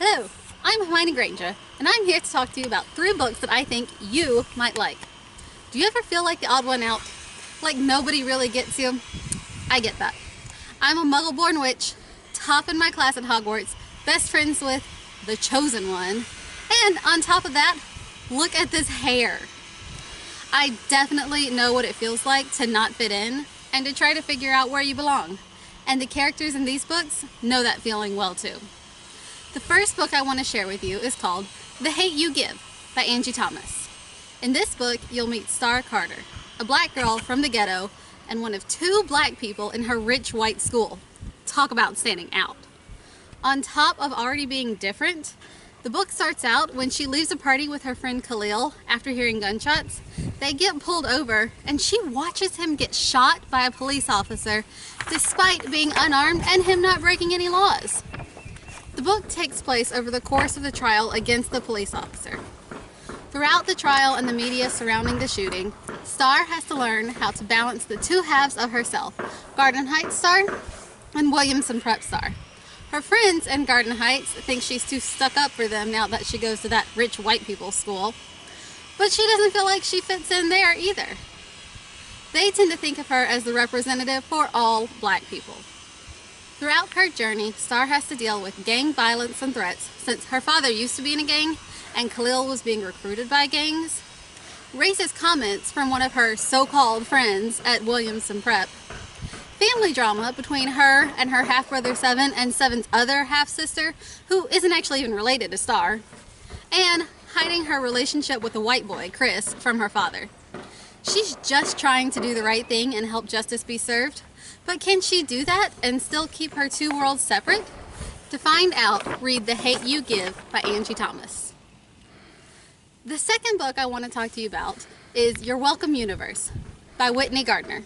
Hello, I'm Hermione Granger, and I'm here to talk to you about 3 books that I think you might like. Do you ever feel like the odd one out? Like nobody really gets you? I get that. I'm a muggle-born witch, top in my class at Hogwarts, best friends with the Chosen One, and on top of that, look at this hair. I definitely know what it feels like to not fit in and to try to figure out where you belong. And the characters in these books know that feeling well too. The first book I want to share with you is called The Hate U Give by Angie Thomas. In this book, you'll meet Star Carter, a black girl from the ghetto and one of 2 black people in her rich white school. Talk about standing out. On top of already being different, the book starts out when she leaves a party with her friend Khalil after hearing gunshots. They get pulled over and she watches him get shot by a police officer despite being unarmed and him not breaking any laws. The book takes place over the course of the trial against the police officer. Throughout the trial and the media surrounding the shooting, Star has to learn how to balance the 2 halves of herself, Garden Heights Star and Williamson Prep Star. Her friends in Garden Heights think she's too stuck up for them now that she goes to that rich white people's school, but she doesn't feel like she fits in there either. They tend to think of her as the representative for all black people. Throughout her journey, Star has to deal with gang violence and threats since her father used to be in a gang and Khalil was being recruited by gangs, racist comments from one of her so-called friends at Williamson Prep, family drama between her and her half-brother Seven and Seven's other half-sister, who isn't actually even related to Star, and hiding her relationship with the white boy, Chris, from her father. She's just trying to do the right thing and help justice be served, but can she do that and still keep her 2 worlds separate? To find out, read The Hate U Give by Angie Thomas. The second book I want to talk to you about is Your Welcome Universe by Whitney Gardner.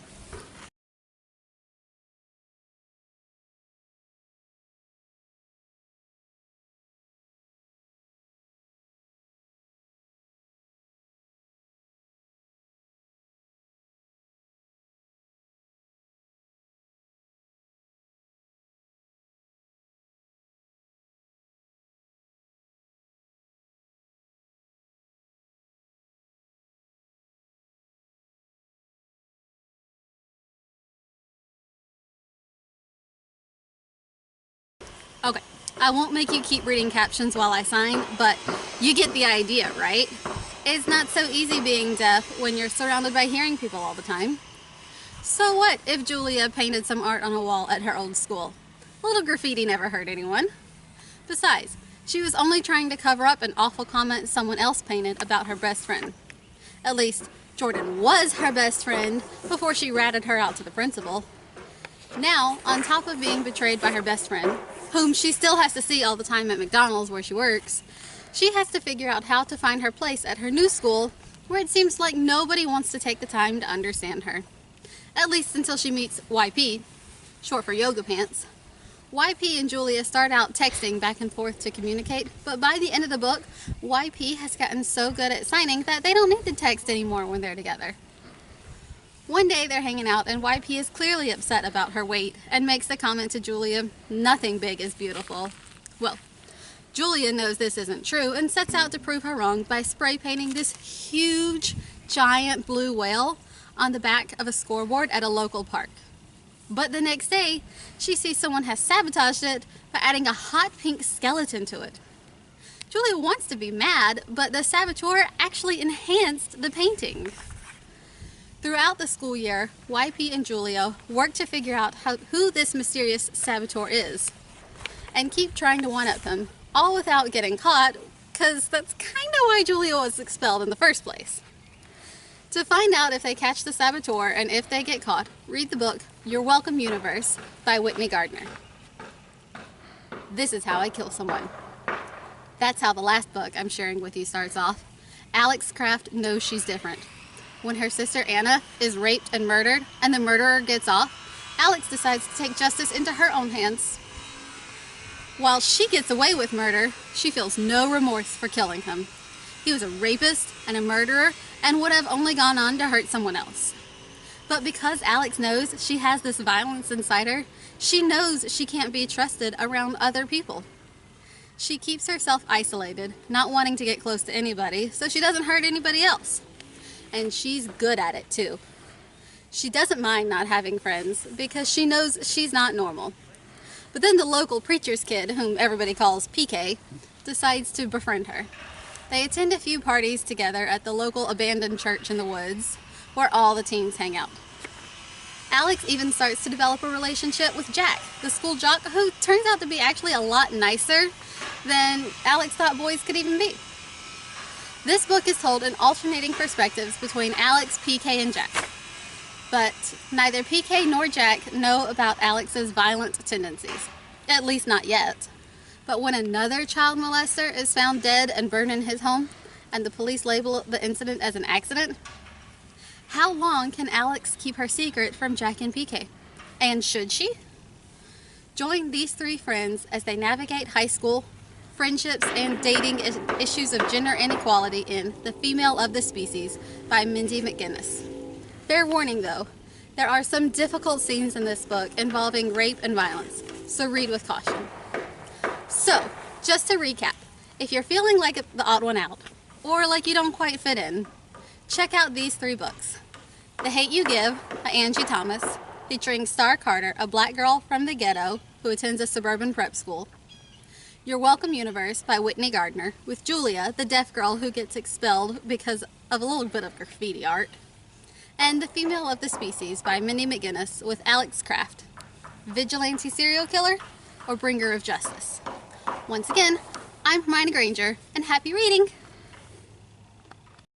Okay, I won't make you keep reading captions while I sign, but you get the idea, right? It's not so easy being deaf when you're surrounded by hearing people all the time. So what if Julia painted some art on a wall at her old school? A little graffiti never hurt anyone. Besides, she was only trying to cover up an awful comment someone else painted about her best friend. At least, Jordan was her best friend before she ratted her out to the principal. Now, on top of being betrayed by her best friend, whom she still has to see all the time at McDonald's where she works, she has to figure out how to find her place at her new school where it seems like nobody wants to take the time to understand her. At least until she meets YP, short for Yoga Pants. YP and Julia start out texting back and forth to communicate, but by the end of the book, YP has gotten so good at signing that they don't need to text anymore when they're together. One day they're hanging out and YP is clearly upset about her weight and makes the comment to Julia, "Nothing big is beautiful." Well, Julia knows this isn't true and sets out to prove her wrong by spray painting this huge, giant blue whale on the back of a scoreboard at a local park. But the next day, she sees someone has sabotaged it by adding a hot pink skeleton to it. Julia wants to be mad, but the saboteur actually enhanced the painting. Throughout the school year, YP and Julia work to figure out who this mysterious saboteur is and keep trying to one-up him, all without getting caught, because that's kind of why Julia was expelled in the first place. To find out if they catch the saboteur and if they get caught, read the book Your Welcome Universe by Whitney Gardner. This is how I kill someone. That's how the last book I'm sharing with you starts off. Alex Kraft knows she's different. When her sister Anna is raped and murdered and the murderer gets off, Alex decides to take justice into her own hands. While she gets away with murder, she feels no remorse for killing him. He was a rapist and a murderer and would have only gone on to hurt someone else. But because Alex knows she has this violence inside her, she knows she can't be trusted around other people. She keeps herself isolated, not wanting to get close to anybody, so she doesn't hurt anybody else. And she's good at it too. She doesn't mind not having friends because she knows she's not normal. But then the local preacher's kid, whom everybody calls PK, decides to befriend her. They attend a few parties together at the local abandoned church in the woods, where all the teens hang out. Alex even starts to develop a relationship with Jack, the school jock, who turns out to be actually a lot nicer than Alex thought boys could even be. This book is told in alternating perspectives between Alex, PK, and Jack. But neither PK nor Jack know about Alex's violent tendencies, at least not yet. But when another child molester is found dead and burned in his home, and the police label the incident as an accident, how long can Alex keep her secret from Jack and PK? And should she? Join these three friends as they navigate high school, friendships, and dating issues of gender inequality in The Female of the Species by Mindy McGinnis. Fair warning though, there are some difficult scenes in this book involving rape and violence, so read with caution. So, just to recap, if you're feeling like the odd one out, or like you don't quite fit in, check out these three books. The Hate U Give by Angie Thomas, featuring Star Carter, a black girl from the ghetto who attends a suburban prep school. Your Welcome Universe by Whitney Gardner, with Julia, the deaf girl who gets expelled because of a little bit of graffiti art. And The Female of the Species by Mindy McGinnis, with Alex Kraft, vigilante serial killer or bringer of justice. Once again, I'm Hermione Granger, and happy reading!